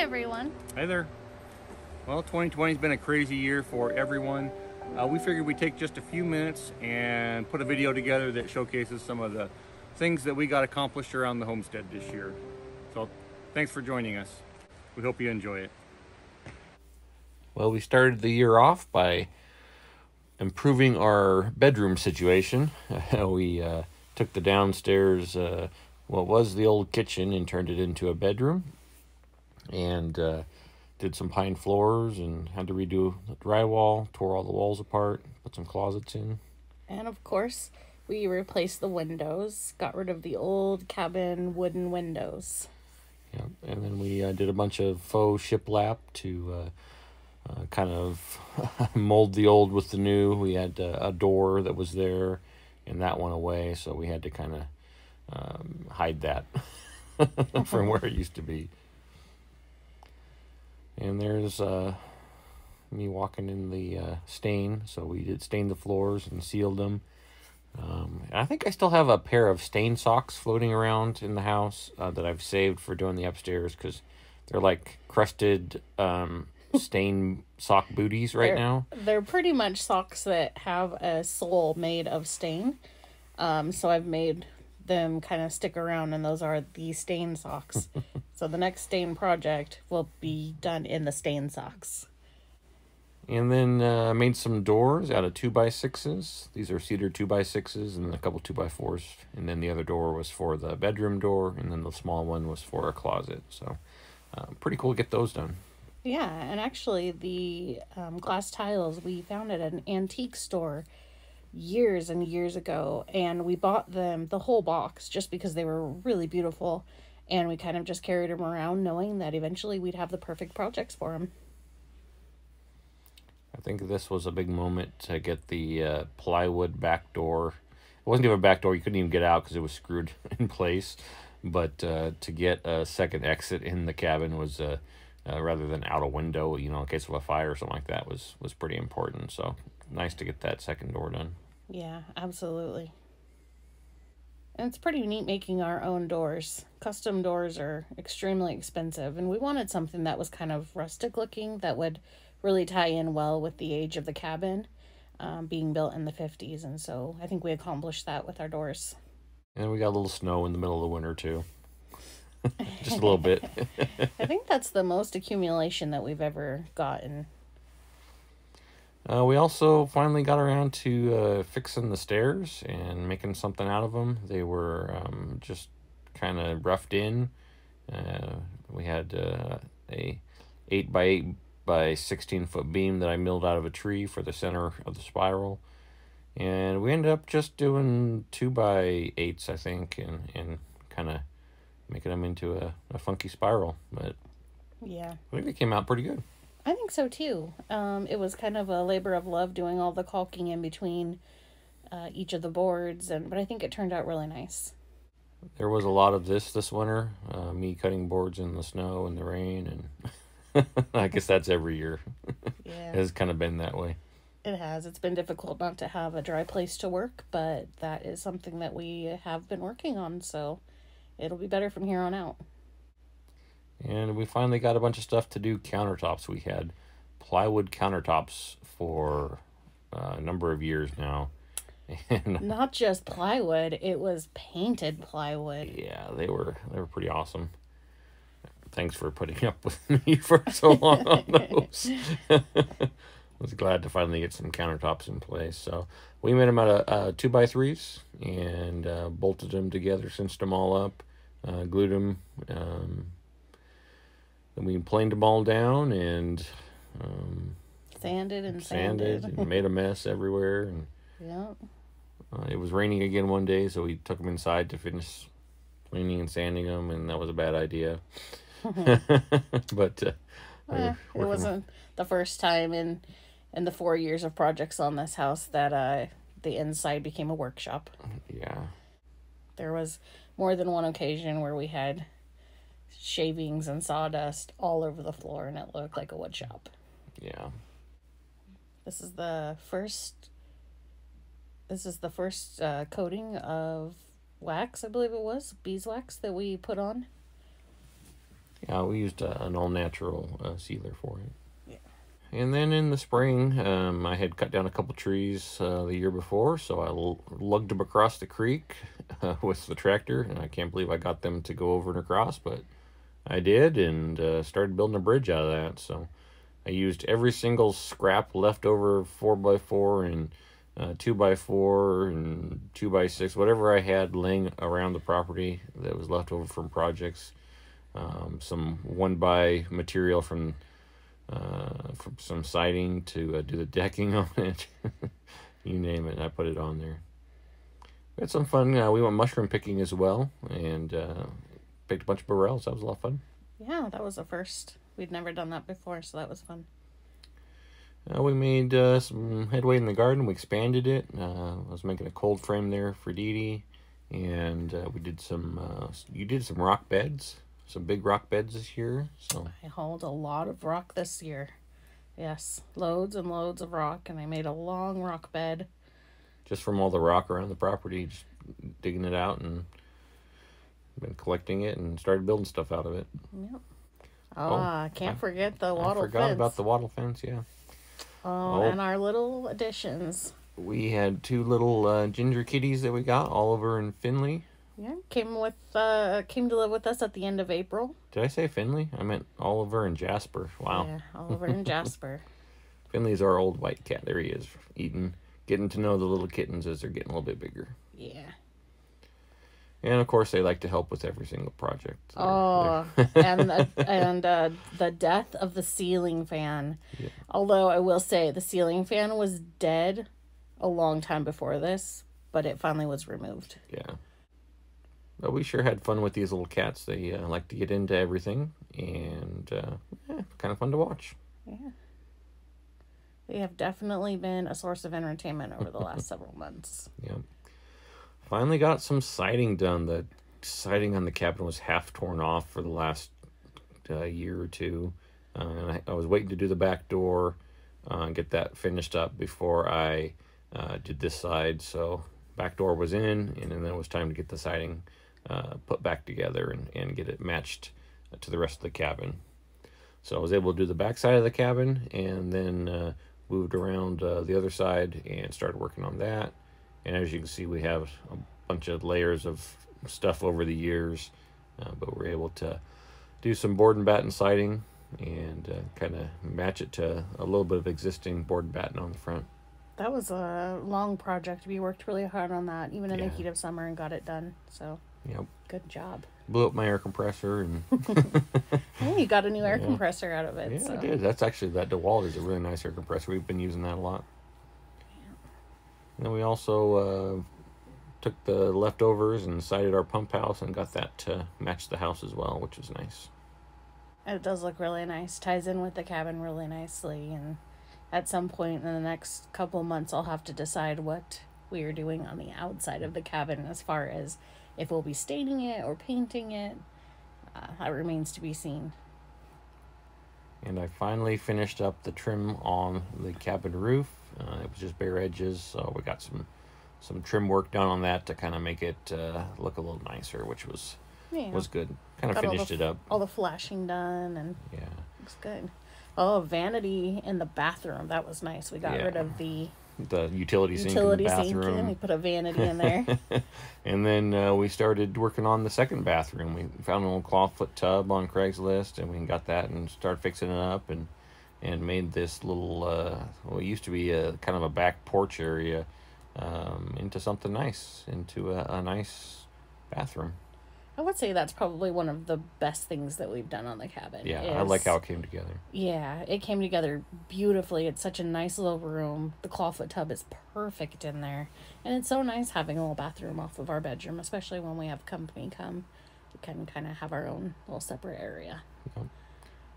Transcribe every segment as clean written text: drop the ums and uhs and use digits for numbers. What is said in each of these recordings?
everyone. Hi there. Well, 2020 has been a crazy year for everyone. We figured we'd take just a few minutes and put a video together that showcases some of the things that we got accomplished around the homestead this year. So thanks for joining us. We hope you enjoy it. Well, we started the year off by improving our bedroom situation. We took the downstairs, what was the old kitchen, and turned it into a bedroom. And did some pine floors and had to redo the drywall, tore all the walls apart, put some closets in. And of course, we replaced the windows, got rid of the old cabin wooden windows. Yeah, and then we did a bunch of faux shiplap to kind of mold the old with the new. We had a door that was there, and that went away, so we had to kind of hide that from where it used to be. And there's me walking in the stain. So we did stain the floors and sealed them. I think I still have a pair of stain socks floating around in the house that I've saved for doing the upstairs because they're like crusted stain sock booties now. They're pretty much socks that have a sole made of stain. So I've made them kind of stick around, and those are the stain socks. So the next stain project will be done in the stain socks. And then I made some doors out of 2x6s. These are cedar 2x6s and a couple 2x4s. And then the other door was for the bedroom door, and then the small one was for a closet. So pretty cool to get those done. Yeah, and actually the glass tiles we found at an antique store years and years ago, and we bought them, the whole box, just because they were really beautiful, and we kind of just carried them around knowing that eventually we'd have the perfect projects for them. I think this was a big moment to get the plywood back door. It wasn't even a back door, you couldn't even get out because it was screwed in place, but to get a second exit in the cabin was rather than out a window, in case of a fire or something like that, was pretty important. So nice to get that second door done. Yeah, absolutely. And it's pretty neat making our own doors. Custom doors are extremely expensive, and we wanted something that was kind of rustic looking that would really tie in well with the age of the cabin, being built in the 50s. And so I think we accomplished that with our doors. And we got a little snow in the middle of the winter too. Just a little bit. I think that's the most accumulation that we've ever gotten. We also finally got around to fixing the stairs and making something out of them. They were just kind of roughed in. We had a 8x8 by 16-foot beam that I milled out of a tree for the center of the spiral. And we ended up just doing 2x8s, I think, and kind of making them into a funky spiral. But yeah, I think they came out pretty good. I think so too. It was kind of a labor of love doing all the caulking in between each of the boards, but I think it turned out really nice. There was a lot of this winter, me cutting boards in the snow and the rain, and I guess that's every year. Yeah. It has kind of been that way. It has. It's been difficult not to have a dry place to work, but that is something that we have been working on, so it'll be better from here on out. And we finally got a bunch of stuff to do countertops. We had plywood countertops for a number of years now. And not just plywood, it was painted plywood. Yeah, they were pretty awesome. Thanks for putting up with me for so long on those. I was glad to finally get some countertops in place. So we made them out of 2x3s and bolted them together, cinched them all up, glued them. Then we planed them all down and sanded and made a mess everywhere. And yeah, it was raining again one day, so we took them inside to finish planing and sanding them, and that was a bad idea. But it wasn't the first time in the 4 years of projects on this house that the inside became a workshop. Yeah, there was more than one occasion where we had shavings and sawdust all over the floor, and it looked like a wood shop. Yeah. This is the first coating of wax, I believe it was, beeswax, that we put on. Yeah, we used an all-natural sealer for it. Yeah. And then in the spring, I had cut down a couple trees the year before, so I lugged them across the creek with the tractor, and I can't believe I got them to go over and across, but I did, and started building a bridge out of that. So I used every single scrap left over 4x4 and 2x4 and 2x6, whatever I had laying around the property that was left over from projects. Some 1x material from some siding to do the decking on it. You name it, I put it on there. We had some fun. We went mushroom picking as well, and picked a bunch of burrells. That was a lot of fun. Yeah, that was a first. We'd never done that before, so that was fun. We made some headway in the garden. We expanded it. I was making a cold frame there for Dee Dee, and we did some. You did some rock beds, some big rock beds this year. So I hauled a lot of rock this year. Yes, loads and loads of rock, and I made a long rock bed. Just from all the rock around the property, just digging it out and been collecting it and started building stuff out of it. Yep. I can't forget the wattle fence. I forgot about the wattle fence, yeah. And our little additions. We had 2 little ginger kitties that we got, Oliver and Finley. Yeah, came to live with us at the end of April. Did I say Finley? I meant Oliver and Jasper. Wow. Yeah, Oliver and Jasper. Finley's our old white cat. There he is, getting to know the little kittens as they're getting a little bit bigger. Yeah. And of course, they like to help with every single project. And the death of the ceiling fan. Yeah. Although I will say the ceiling fan was dead a long time before this, but it finally was removed. Yeah. But we sure had fun with these little cats. They like to get into everything, and kind of fun to watch. Yeah. They have definitely been a source of entertainment over the last several months. Yep. Finally got some siding done. The siding on the cabin was half torn off for the last year or two. And I was waiting to do the back door and get that finished up before I did this side. So back door was in, and then it was time to get the siding put back together and get it matched to the rest of the cabin. So I was able to do the back side of the cabin, and then moved around the other side and started working on that. And as you can see, we have a bunch of layers of stuff over the years, but we're able to do some board and batten siding and kind of match it to a little bit of existing board and batten on the front. That was a long project. We worked really hard on that, even in the heat of summer, and got it done. So, good job. Blew up my air compressor, and hey, you got a new air compressor out of it. Yeah, so. I did. That's actually, that DeWalt is a really nice air compressor. We've been using that a lot. And then we also took the leftovers and sided our pump house and got that to match the house as well, which was nice. It does look really nice. Ties in with the cabin really nicely. And at some point in the next couple months, I'll have to decide what we are doing on the outside of the cabin as far as if we'll be staining it or painting it. That remains to be seen. And I finally finished up the trim on the cabin roof. It was just bare edges, so we got some trim work done on that to kind of make it look a little nicer, which was good. Kind of finished it up. All the flashing done, and looks good. Oh, vanity in the bathroom. That was nice. We got rid of the utility sink in the bathroom. We put a vanity in there. And then we started working on the second bathroom. We found an old clawfoot tub on Craigslist, and we got that and started fixing it up and made this little, it used to be a kind of a back porch area, into something nice, into a nice bathroom. I would say that's probably one of the best things that we've done on the cabin. Yeah, I like how it came together. Yeah, it came together beautifully. It's such a nice little room. The clawfoot tub is perfect in there. And it's so nice having a little bathroom off of our bedroom, especially when we have company come. We can kind of have our own little separate area. Yep.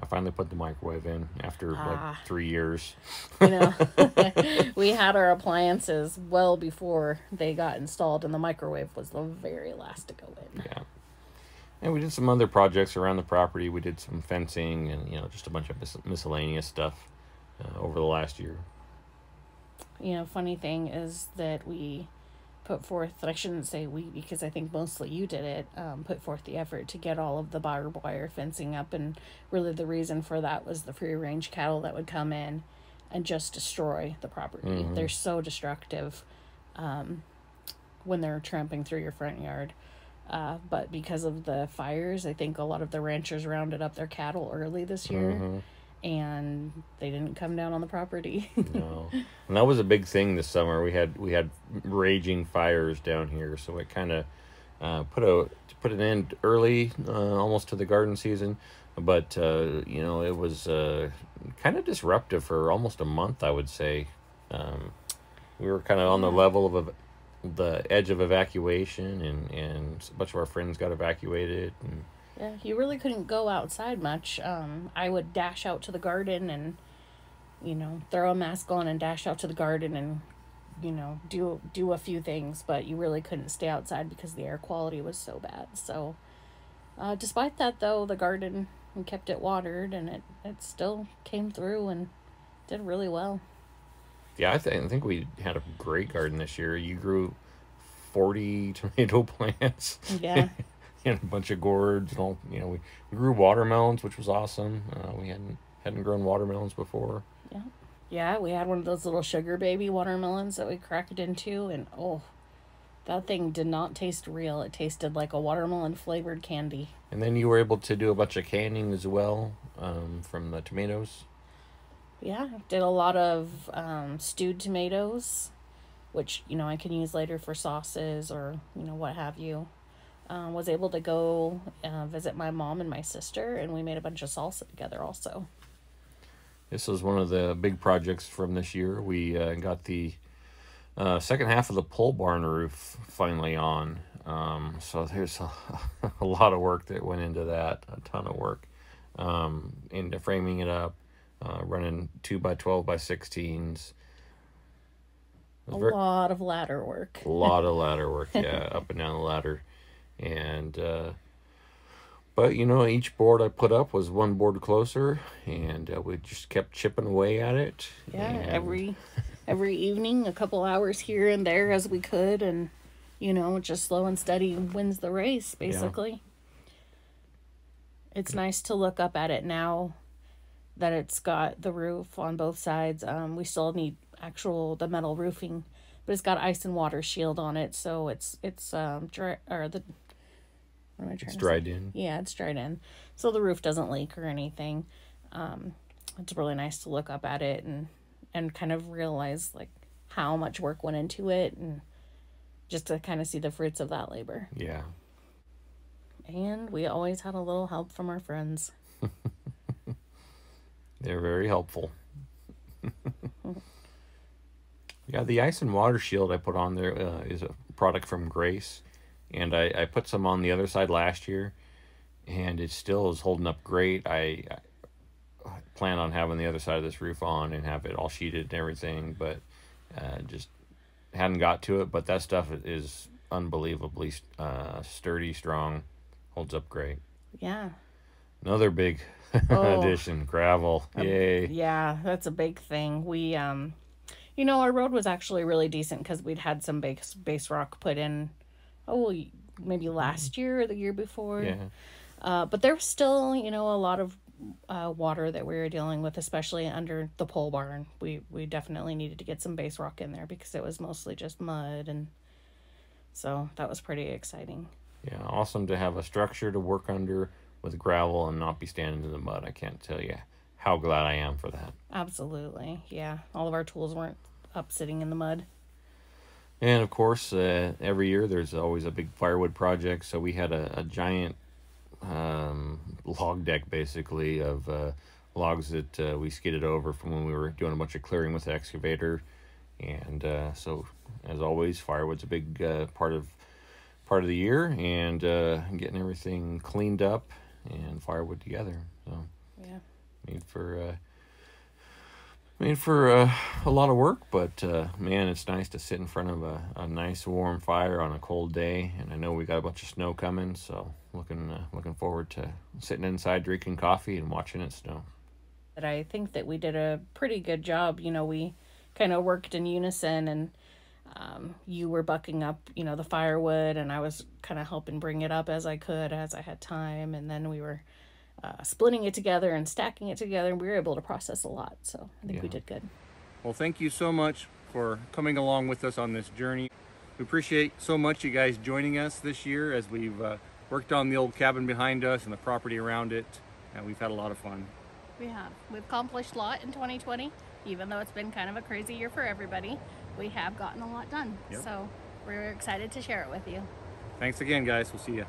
I finally put the microwave in after like 3 years. We had our appliances well before they got installed, and the microwave was the very last to go in. Yeah. And we did some other projects around the property. We did some fencing and, just a bunch of miscellaneous stuff over the last year. Funny thing is that we put forth, I shouldn't say we because I think mostly you did it, put forth the effort to get all of the barbed wire fencing up. And really the reason for that was the free range cattle that would come in and just destroy the property. Mm-hmm. They're so destructive when they're tramping through your front yard. But because of the fires, I think a lot of the ranchers rounded up their cattle early this year. Mm-hmm. And they didn't come down on the property. No, and that was a big thing this summer. We had raging fires down here, so it kind of put an end early, almost to the garden season. But it was kind of disruptive for almost a month, I would say. We were kind of on the level of the edge of evacuation, and a bunch of our friends got evacuated. And Yeah, you really couldn't go outside much. I would dash out to the garden and, throw a mask on and dash out to the garden and, do a few things, but you really couldn't stay outside because the air quality was so bad. So, despite that, though, the garden, we kept it watered and it still came through and did really well. yeah, I think we had a great garden this year. You grew 40 tomato plants. Yeah. And a bunch of gourds and all. We grew watermelons, which was awesome. We hadn't grown watermelons before. Yeah. Yeah, we had one of those little sugar baby watermelons that we cracked into, and that thing did not taste real. It tasted like a watermelon flavored candy. And then you were able to do a bunch of canning as well, from the tomatoes. Yeah, did a lot of stewed tomatoes, which, I can use later for sauces or, what have you. Was able to go visit my mom and my sister, and we made a bunch of salsa together also. This was one of the big projects from this year. We got the second half of the pole barn roof finally on. So there's a lot of work that went into that, a ton of work into framing it up, running 2x12x16s. A lot of ladder work. A lot of ladder work, yeah, up and down the ladder. And but each board I put up was one board closer, and we just kept chipping away at it. Yeah, and every evening, a couple hours here and there as we could, and just slow and steady wins the race, basically. Yeah. It's nice to look up at it now that it's got the roof on both sides. We still need the metal roofing, but it's got ice and water shield on it, so it's dry, or the what am I trying it's to dried say? in. Yeah, it's dried in, so the roof doesn't leak or anything. It's really nice to look up at it and kind of realize like how much work went into it, and just to kind of see the fruits of that labor. Yeah. And we always had a little help from our friends. They're very helpful. Yeah, the ice and water shield I put on there is a product from Grace, and I put some on the other side last year, and it still is holding up great. I plan on having the other side of this roof on and have it all sheeted and everything, but just hadn't got to it. But that stuff is unbelievably sturdy, strong, holds up great. Yeah. Another big addition, gravel. Yay. Yeah, that's a big thing. We our road was actually really decent because we'd had some base rock put in, maybe last year or the year before. Yeah. But there was still, a lot of water that we were dealing with, especially under the pole barn. We definitely needed to get some base rock in there because it was mostly just mud, and so that was pretty exciting. Yeah, awesome to have a structure to work under with gravel and not be standing in the mud. I can't tell you how glad I am for that. Absolutely. Yeah. All of our tools weren't up sitting in the mud. And of course, every year there's always a big firewood project. So we had a giant log deck, basically, of logs that we skidded over from when we were doing a bunch of clearing with the excavator. And so, as always, firewood's a big part of the year, and getting everything cleaned up and firewood together. So yeah, made for a lot of work, but man, it's nice to sit in front of a nice warm fire on a cold day. And I know we got a bunch of snow coming, so looking forward to sitting inside drinking coffee and watching it snow. But I think that we did a pretty good job. We kind of worked in unison, and You were bucking up, the firewood, and I was kind of helping bring it up as I could, as I had time. And then we were splitting it together and stacking it together, and we were able to process a lot. So I think we did good. Well, thank you so much for coming along with us on this journey. We appreciate so much you guys joining us this year as we've worked on the old cabin behind us and the property around it, and we've had a lot of fun. We have. We've accomplished a lot in 2020, even though it's been kind of a crazy year for everybody. We have gotten a lot done. Yep. So we're excited to share it with you. Thanks again, guys. We'll see you.